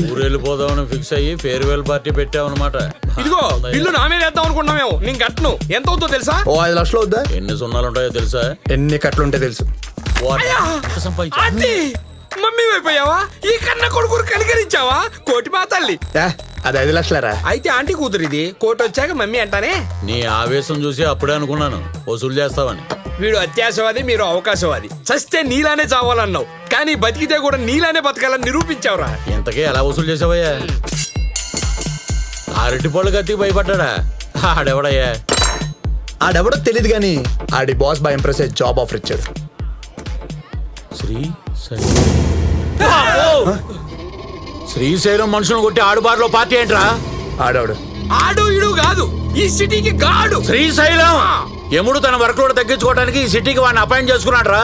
ఊరు వెళ్ళిపోదామని ఫిక్స్ అయ్యి ఫేర్వెల్ పార్టీ పెట్టామన్నమాట. ఇదిగో బిల్లు నా మీద వేద్దాం అనుకున్నామేమో. నేను కట్టను. ఎంత అవుతుందో తెలుసా? ఓ 5 లక్షలు వద్దా? ఎన్ని సున్నాలు ఉంటాయో తెలుసా? ఎన్ని కట్లుంటే తెలుసు. అది మమ్మీ అయిపోయావా? ఈ కన్న కొడుకు కనికరించావా? కోటి మా తల్లి. అది 5 లక్షలరా? అయితే ఆంటీ కూతురు ఇది. కోటి వచ్చాక మమ్మీ అంటానే. నీ ఆవేశం చూసి అప్పుడే అనుకున్నాను వసూలు చేస్తావని. వీడు అత్యాశవాది, మీరు అవకాశవాది. చస్తే నీలానే చావాలన్నావు, కానీ బతికితే కూడా నీలానే బతకాలని నిరూపించావురా. ఇంతకీ ఎలా వసూలు చేసావయ్యా? అరటి పళ్ళు కత్తికి భయపడ్డా? ఆడెవడయ్యా? ఆడెవడో తెలియదు కానీ ఆడి boss by impress job offer ఇచ్చాడు. శ్రీశైలం మనుషులను కొట్టి ఆడుబారులో పార్టీ ఏంట్రా? ఆడవాడు ఆడు ఇడు కాదు, ఈ సిటీకి గాడు. శ్రీశైలం యముడు తన వర్క్ లోడ్ తగ్గించుకోవడానికి ఈ సిటీకి వాడిని అపాయింట్ చేసుకున్నాడు రా.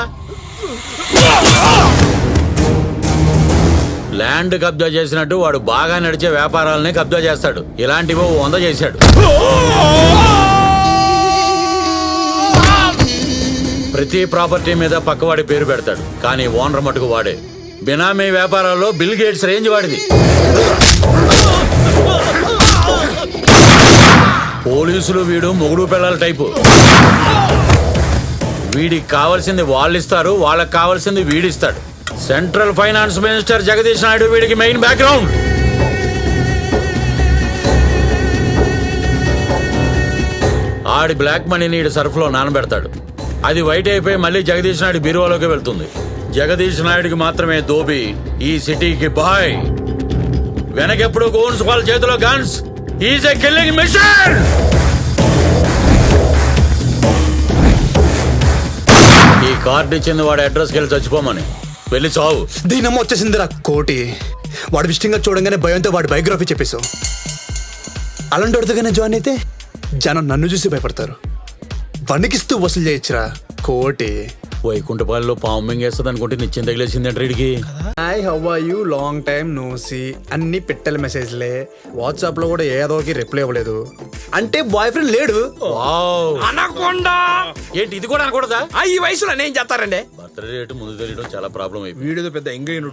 ల్యాండ్ కబ్జా చేసినట్టు వాడు బాగా నడిచే వ్యాపారాలనే కబ్జా చేస్తాడు. ఇలాంటివి 100 చేశాడు. ప్రతి ప్రాపర్టీ మీద పక్కవాడి పేరు పెడతాడు, కానీ ఓనర్ మటుకు వాడే. బినామీ వ్యాపారాల్లో బిల్ గేట్స్ రేంజ్ వాడిది. పోలీసులు వీడు మొగుడు పిల్లల టైపు. వీడికి కావాల్సింది వాళ్ళు ఇస్తారు, వాళ్ళకి కావాల్సింది వీడిస్తాడు. Central finance minister Jagadish Naidu వీడికి మెయిన్ బ్యాక్గ్రౌండ్. ఆడి బ్లాక్ మనీని ఈడు సర్ఫ్లో నానబెడతాడు. అది వైట్ అయిపోయి మళ్ళీ జగదీష్ నాయుడు బీరువాలోకి వెళ్తుంది. జగదీష్ నాయుడికి మాత్రమే దోబి, ఈ సిటీకి బాయ్. వెనకెప్పుడు గోన్స్ వాళ్ళ చేతిలో guns. Is a killing mission. ఈ కార్డు ఇచ్చింది వాడి అడ్రస్కి వెళ్ళి చచ్చిపోమని. వెళ్ళి చావు. దీనమ్మ వచ్చేసిందిరా కోటి. వాడు విషయంగా చూడంగానే భయంతో వాడి బయోగ్రఫీ చెప్పేశావు. అలాంటి అడుగుగానే జాయిన్ అయితే జనం నన్ను చూసి భయపడతారు. వణికిస్తూ వసూలు చేయొచ్చురా కోటి. వైకుంఠపాలలో పాము మింగేస్తుంది అనుకుంటే నిత్యం తగిలేసింది అంటే వీడికి. Hi, how are you, long time no see. అన్ని పెట్టెల మెసేజ్లే. వాట్సాప్ లో కూడా ఏదోకి రిప్లై ఇవ్వలేదు. అంటే బాయ్ ఫ్రెండ్ లేడు. అనకుండా ఏంటి ఇది కూడా అనకూడదా? ఈ వయసులో నేను చేస్తారండి. బర్త్డే డేట్ ముందు తెలియడం చాలా ప్రాబ్లం అయిపోయింది. వీడితో పెద్ద ఎంగైన